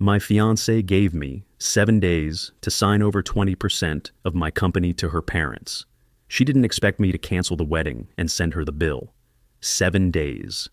My fiancée gave me 7 days to sign over 20% of my company to her parents. She didn't expect me to cancel the wedding and send her the bill. 7 days.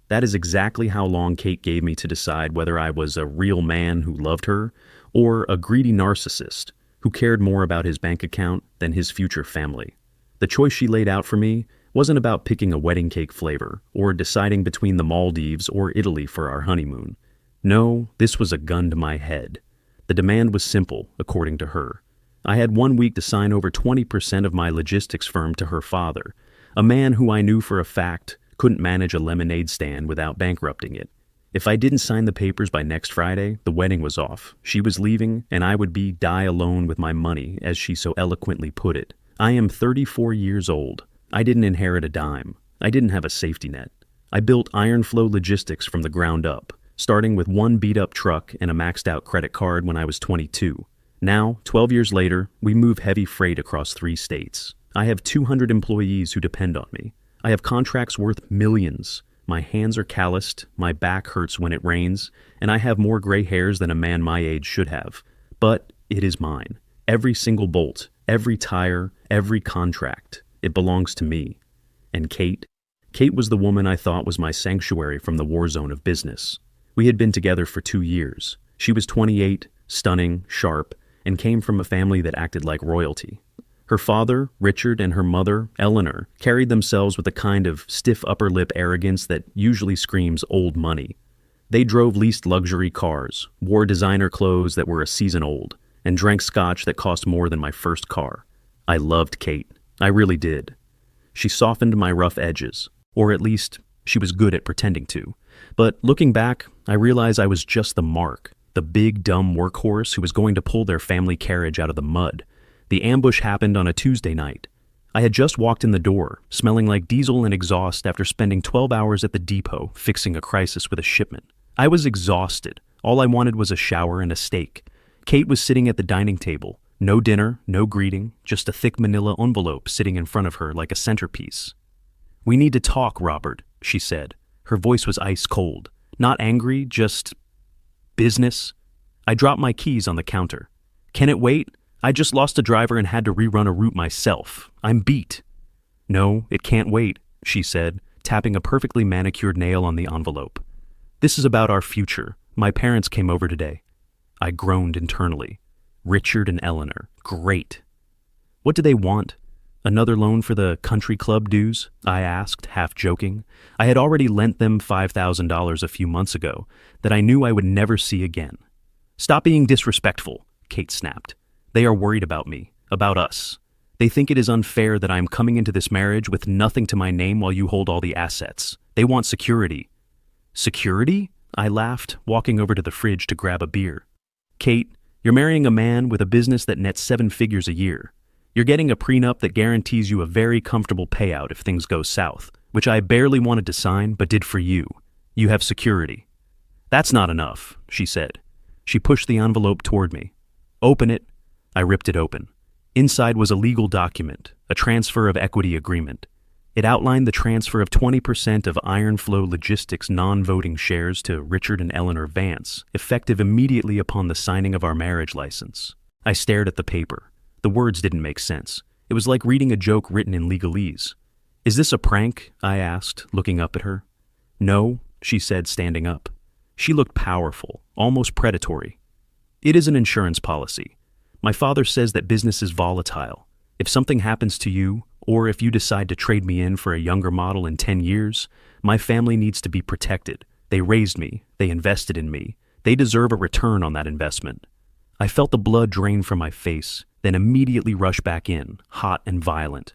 That is exactly how long Kate gave me to decide whether I was a real man who loved her or a greedy narcissist who cared more about his bank account than his future family. The choice she laid out for me wasn't about picking a wedding cake flavor or deciding between the Maldives or Italy for our honeymoon. No, this was a gun to my head. The demand was simple, according to her. I had 1 week to sign over 20% of my logistics firm to her father, a man who I knew for a fact couldn't manage a lemonade stand without bankrupting it. If I didn't sign the papers by next Friday, the wedding was off. She was leaving, and I would die alone with my money, as she so eloquently put it. I am 34 years old. I didn't inherit a dime. I didn't have a safety net. I built Iron Flow Logistics from the ground up, starting with one beat-up truck and a maxed-out credit card when I was 22. Now, 12 years later, we move heavy freight across 3 states. I have 200 employees who depend on me. I have contracts worth millions. My hands are calloused, my back hurts when it rains, and I have more gray hairs than a man my age should have. But it is mine. Every single bolt, every tire, every contract. It belongs to me. And Kate? Kate was the woman I thought was my sanctuary from the war zone of business. We had been together for 2 years. She was 28, stunning, sharp, and came from a family that acted like royalty. Her father, Richard, and her mother, Eleanor, carried themselves with a kind of stiff upper lip arrogance that usually screams old money. They drove leased luxury cars, wore designer clothes that were a season old, and drank scotch that cost more than my first car. I loved Kate. I really did. She softened my rough edges, or at least she was good at pretending to. But looking back, I realize I was just the mark, the big dumb workhorse who was going to pull their family carriage out of the mud. The ambush happened on a Tuesday night. I had just walked in the door, smelling like diesel and exhaust after spending 12 hours at the depot fixing a crisis with a shipment. I was exhausted. All I wanted was a shower and a steak. Kate was sitting at the dining table. No dinner, no greeting, just a thick manila envelope sitting in front of her like a centerpiece. "We need to talk, Robert," she said. Her voice was ice cold. Not angry, just business. I dropped my keys on the counter. "Can it wait? I just lost a driver and had to rerun a route myself. I'm beat." "No, it can't wait," she said, tapping a perfectly manicured nail on the envelope. "This is about our future. My parents came over today." I groaned internally. Richard and Eleanor. Great. "What do they want? Another loan for the country club dues?" I asked, half joking. I had already lent them $5,000 a few months ago that I knew I would never see again. "Stop being disrespectful," Kate snapped. "They are worried about me, about us. They think it is unfair that I am coming into this marriage with nothing to my name while you hold all the assets. They want security." "Security?" I laughed, walking over to the fridge to grab a beer. "Kate, you're marrying a man with a business that nets 7 figures a year. You're getting a prenup that guarantees you a very comfortable payout if things go south, which I barely wanted to sign but did for you. You have security." "That's not enough," she said. She pushed the envelope toward me. "Open it." I ripped it open. Inside was a legal document, a transfer of equity agreement. It outlined the transfer of 20% of Iron Flow Logistics non-voting shares to Richard and Eleanor Vance, effective immediately upon the signing of our marriage license. I stared at the paper. The words didn't make sense. It was like reading a joke written in legalese. "Is this a prank?" I asked, looking up at her. "No," she said, standing up. She looked powerful, almost predatory. "It is an insurance policy. My father says that business is volatile. If something happens to you, or if you decide to trade me in for a younger model in 10 years, my family needs to be protected. They raised me. They invested in me. They deserve a return on that investment." I felt the blood drain from my face, then immediately rush back in, hot and violent.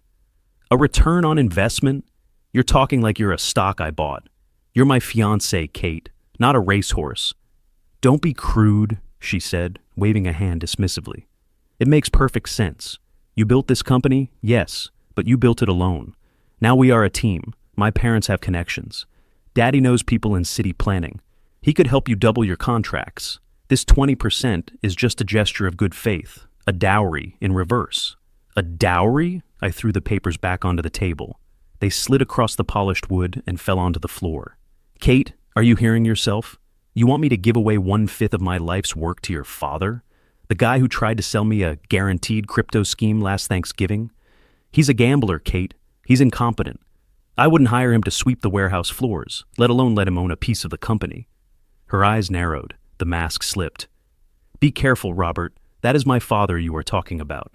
"A return on investment? You're talking like you're a stock I bought. You're my fiancée, Kate, not a racehorse." "Don't be crude," she said, waving a hand dismissively. "It makes perfect sense. You built this company? Yes, but you built it alone. Now we are a team. My parents have connections. Daddy knows people in city planning. He could help you double your contracts. This 20% is just a gesture of good faith, a dowry in reverse." "A dowry?" I threw the papers back onto the table. They slid across the polished wood and fell onto the floor. "Kate, are you hearing yourself? You want me to give away 1/5 of my life's work to your father? The guy who tried to sell me a guaranteed crypto scheme last Thanksgiving? He's a gambler, Kate. He's incompetent. I wouldn't hire him to sweep the warehouse floors, let alone let him own a piece of the company. Her eyes narrowed. The mask slipped. Be careful, Robert. That is my father you are talking about.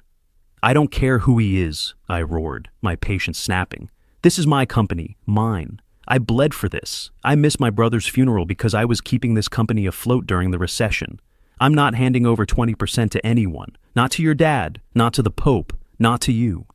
I don't care who he is, I roared, my patience snapping. This is my company, mine. I bled for this. I missed my brother's funeral because I was keeping this company afloat during the recession. I'm not handing over 20% to anyone. Not to your dad, not to the Pope, not to you.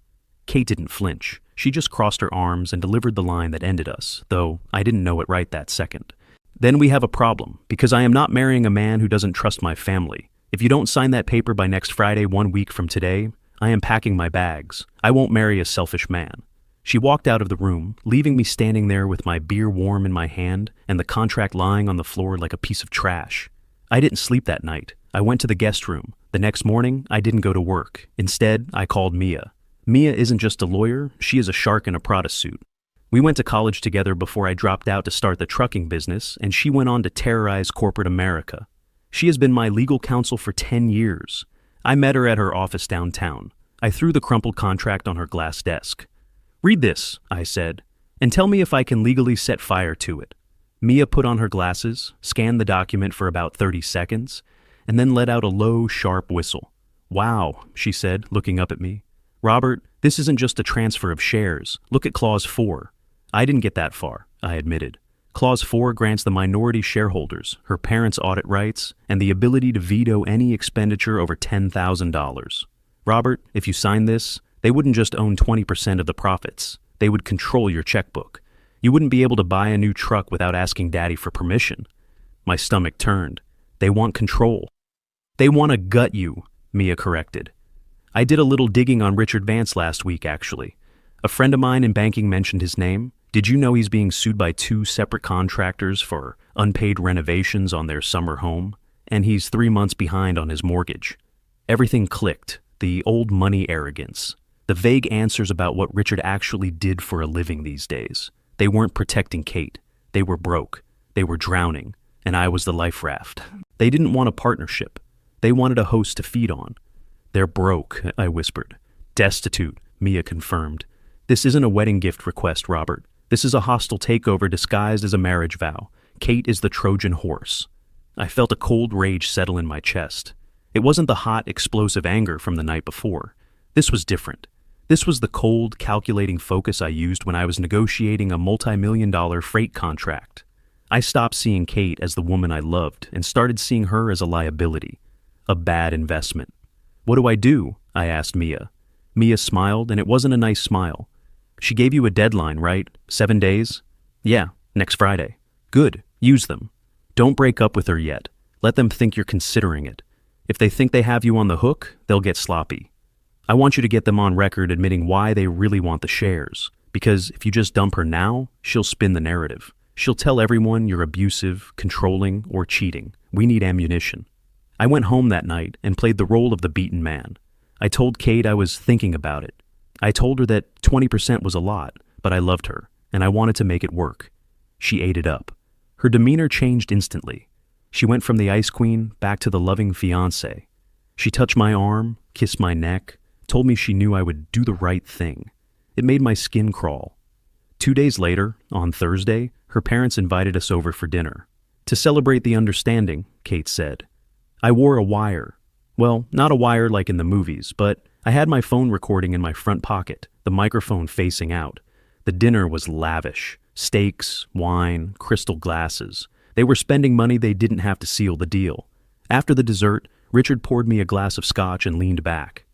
Kate didn't flinch. She just crossed her arms and delivered the line that ended us, though I didn't know it right that second. Then we have a problem, because I am not marrying a man who doesn't trust my family. If you don't sign that paper by next Friday 1 week from today, I am packing my bags. I won't marry a selfish man. She walked out of the room, leaving me standing there with my beer warm in my hand and the contract lying on the floor like a piece of trash. I didn't sleep that night. I went to the guest room. The next morning, I didn't go to work. Instead, I called Mia. Mia isn't just a lawyer, she is a shark in a Prada suit. We went to college together before I dropped out to start the trucking business, and she went on to terrorize corporate America. She has been my legal counsel for 10 years. I met her at her office downtown. I threw the crumpled contract on her glass desk. Read this, I said, and tell me if I can legally set fire to it. Mia put on her glasses, scanned the document for about 30 seconds, and then let out a low, sharp whistle. Wow, she said, looking up at me. Robert, this isn't just a transfer of shares. Look at Clause 4. I didn't get that far, I admitted. Clause 4 grants the minority shareholders, her parents' audit rights, and the ability to veto any expenditure over $10,000. Robert, if you sign this, they wouldn't just own 20% of the profits. They would control your checkbook. You wouldn't be able to buy a new truck without asking Daddy for permission. My stomach turned. They want control. They want to gut you, Mia corrected. I did a little digging on Richard Vance last week, actually. A friend of mine in banking mentioned his name. Did you know he's being sued by 2 separate contractors for unpaid renovations on their summer home? And he's 3 months behind on his mortgage. Everything clicked. The old money arrogance. The vague answers about what Richard actually did for a living these days. They weren't protecting Kate. They were broke. They were drowning. And I was the life raft. They didn't want a partnership. They wanted a host to feed on. They're broke, I whispered. Destitute, Mia confirmed. This isn't a wedding gift request, Robert. This is a hostile takeover disguised as a marriage vow. Kate is the Trojan horse. I felt a cold rage settle in my chest. It wasn't the hot, explosive anger from the night before. This was different. This was the cold, calculating focus I used when I was negotiating a multi-million-dollar freight contract. I stopped seeing Kate as the woman I loved and started seeing her as a liability, a bad investment. What do? I asked Mia. Mia smiled, and it wasn't a nice smile. She gave you a deadline, right? 7 days? Yeah, next Friday. Good. Use them. Don't break up with her yet. Let them think you're considering it. If they think they have you on the hook, they'll get sloppy. I want you to get them on record admitting why they really want the shares, because if you just dump her now, she'll spin the narrative. She'll tell everyone you're abusive, controlling, or cheating. We need ammunition. I went home that night and played the role of the beaten man. I told Kate I was thinking about it. I told her that 20% was a lot, but I loved her, and I wanted to make it work. She ate it up. Her demeanor changed instantly. She went from the ice queen back to the loving fiancée. She touched my arm, kissed my neck, told me she knew I would do the right thing. It made my skin crawl. 2 days later, on Thursday, her parents invited us over for dinner. To celebrate the understanding, Kate said. I wore a wire. Well, not a wire like in the movies, but I had my phone recording in my front pocket, the microphone facing out. The dinner was lavish. Steaks, wine, crystal glasses. They were spending money they didn't have to seal the deal. After the dessert, Richard poured me a glass of scotch and leaned back.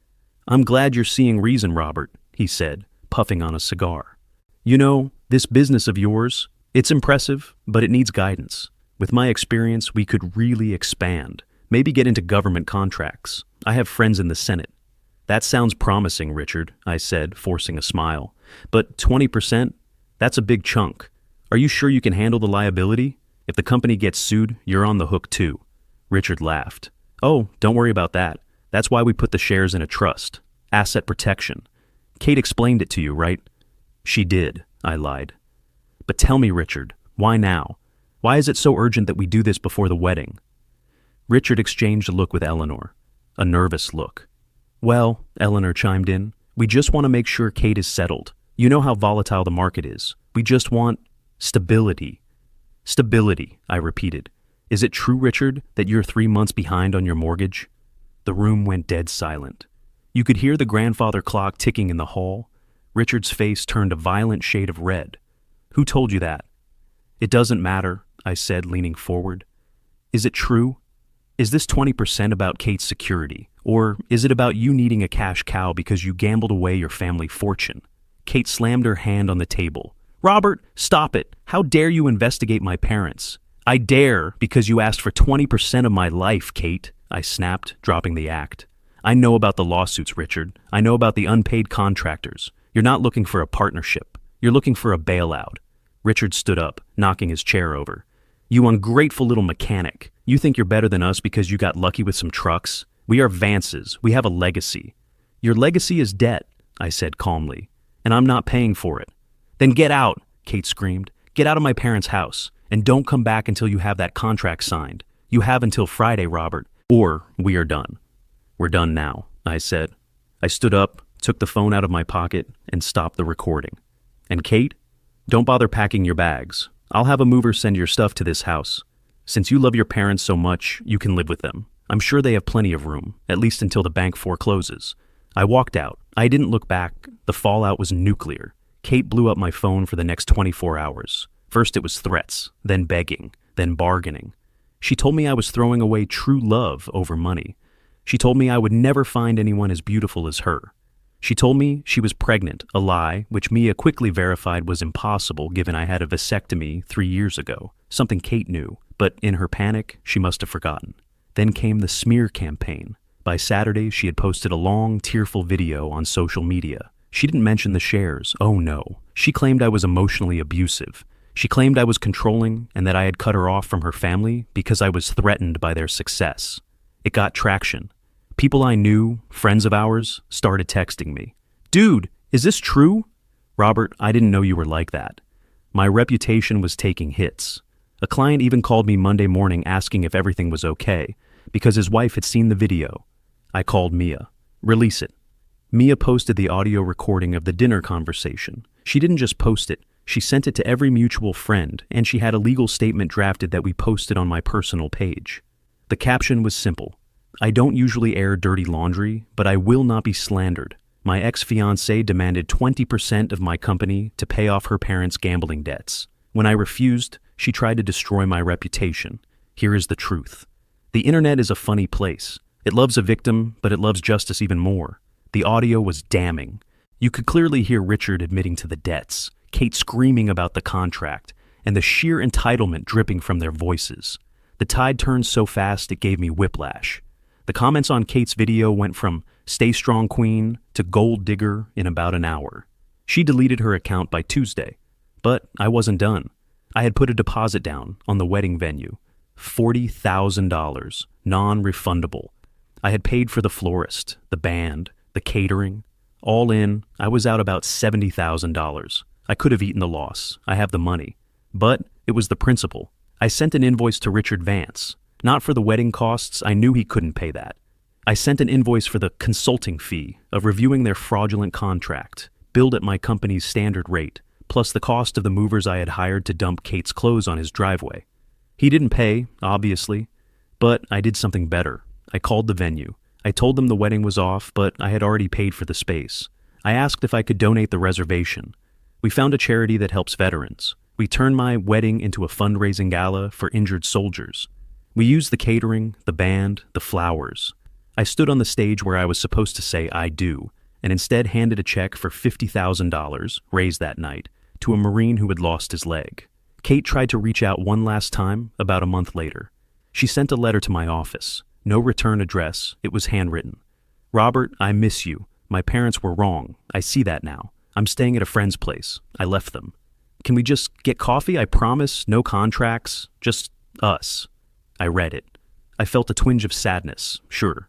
I'm glad you're seeing reason, Robert, he said, puffing on a cigar. You know, this business of yours, it's impressive, but it needs guidance. With my experience, we could really expand. Maybe get into government contracts. I have friends in the Senate. That sounds promising, Richard, I said, forcing a smile. But 20%? That's a big chunk. Are you sure you can handle the liability? If the company gets sued, you're on the hook too. Richard laughed. Oh, don't worry about that. That's why we put the shares in a trust. Asset protection. Kate explained it to you, right? She did, I lied. But tell me, Richard, why now? Why is it so urgent that we do this before the wedding?" Richard exchanged a look with Eleanor, a nervous look. "Well," Eleanor chimed in, "we just want to make sure Kate is settled. You know how volatile the market is. We just want stability." "Stability," I repeated. "Is it true, Richard, that you're 3 months behind on your mortgage?" The room went dead silent. You could hear the grandfather clock ticking in the hall. Richard's face turned a violent shade of red. "Who told you that?" "It doesn't matter," I said, leaning forward. "Is it true? Is this 20% about Kate's security, or is it about you needing a cash cow because you gambled away your family fortune?" Kate slammed her hand on the table. "Robert, stop it! How dare you investigate my parents?" "I dare because you asked for 20% of my life, Kate," I snapped, dropping the act. "I know about the lawsuits, Richard. I know about the unpaid contractors. You're not looking for a partnership. You're looking for a bailout." Richard stood up, knocking his chair over. "You ungrateful little mechanic. You think you're better than us because you got lucky with some trucks? We are Vances. We have a legacy." "Your legacy is debt," I said calmly, "and I'm not paying for it." "Then get out," Kate screamed. "Get out of my parents' house, and don't come back until you have that contract signed. You have until Friday, Robert, or we are done." "We're done now," I said. I stood up, took the phone out of my pocket, and stopped the recording. "And Kate, don't bother packing your bags. I'll have a mover send your stuff to this house. Since you love your parents so much, you can live with them. I'm sure they have plenty of room, at least until the bank forecloses." I walked out. I didn't look back. The fallout was nuclear. Kate blew up my phone for the next 24 hours. First it was threats, then begging, then bargaining. She told me I was throwing away true love over money. She told me I would never find anyone as beautiful as her. She told me she was pregnant, a lie which Mia quickly verified was impossible given I had a vasectomy 3 years ago, something Kate knew, but in her panic, she must have forgotten. Then came the smear campaign. By Saturday, she had posted a long, tearful video on social media. She didn't mention the shares, oh no. She claimed I was emotionally abusive. She claimed I was controlling and that I had cut her off from her family because I was threatened by their success. It got traction. People I knew, friends of ours, started texting me. "Dude, is this true?" "Robert, I didn't know you were like that." My reputation was taking hits. A client even called me Monday morning asking if everything was okay, because his wife had seen the video. I called Mia. "Release it." Mia posted the audio recording of the dinner conversation. She didn't just post it, she sent it to every mutual friend, and she had a legal statement drafted that we posted on my personal page. The caption was simple. "I don't usually air dirty laundry, but I will not be slandered. My ex-fiancée demanded 20% of my company to pay off her parents' gambling debts. When I refused, she tried to destroy my reputation. Here is the truth. The internet is a funny place. It loves a victim, but it loves justice even more." The audio was damning. You could clearly hear Richard admitting to the debts, Kate screaming about the contract, and the sheer entitlement dripping from their voices. The tide turned so fast it gave me whiplash. The comments on Kate's video went from "Stay strong, queen" to "Gold digger" in about an hour. She deleted her account by Tuesday. But I wasn't done. I had put a deposit down on the wedding venue. $40,000, non-refundable. I had paid for the florist, the band, the catering. All in, I was out about $70,000. I could have eaten the loss. I have the money. But it was the principle. I sent an invoice to Richard Vance. Not for the wedding costs, I knew he couldn't pay that. I sent an invoice for the consulting fee of reviewing their fraudulent contract, billed at my company's standard rate, plus the cost of the movers I had hired to dump Kate's clothes on his driveway. He didn't pay, obviously, but I did something better. I called the venue. I told them the wedding was off, but I had already paid for the space. I asked if I could donate the reservation. We found a charity that helps veterans. We turned my wedding into a fundraising gala for injured soldiers. We used the catering, the band, the flowers. I stood on the stage where I was supposed to say "I do," and instead handed a check for $50,000, raised that night, to a Marine who had lost his leg. Kate tried to reach out one last time about a month later. She sent a letter to my office. No return address. It was handwritten. "Robert, I miss you. My parents were wrong. I see that now. I'm staying at a friend's place. I left them. Can we just get coffee? I promise. No contracts. Just us." I read it. I felt a twinge of sadness, sure.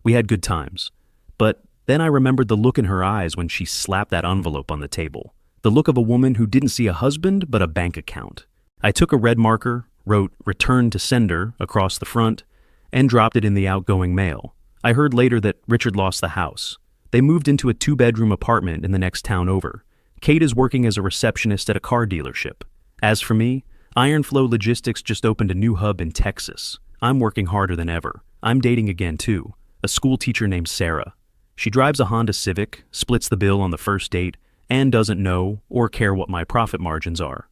We had good times. But then I remembered the look in her eyes when she slapped that envelope on the table. The look of a woman who didn't see a husband but a bank account. I took a red marker, wrote "Return to Sender" across the front, and dropped it in the outgoing mail. I heard later that Richard lost the house. They moved into a 2-bedroom apartment in the next town over. Kate is working as a receptionist at a car dealership. As for me, Ironflow Logistics just opened a new hub in Texas. I'm working harder than ever. I'm dating again too, a school teacher named Sarah. She drives a Honda Civic, splits the bill on the first date, and doesn't know or care what my profit margins are.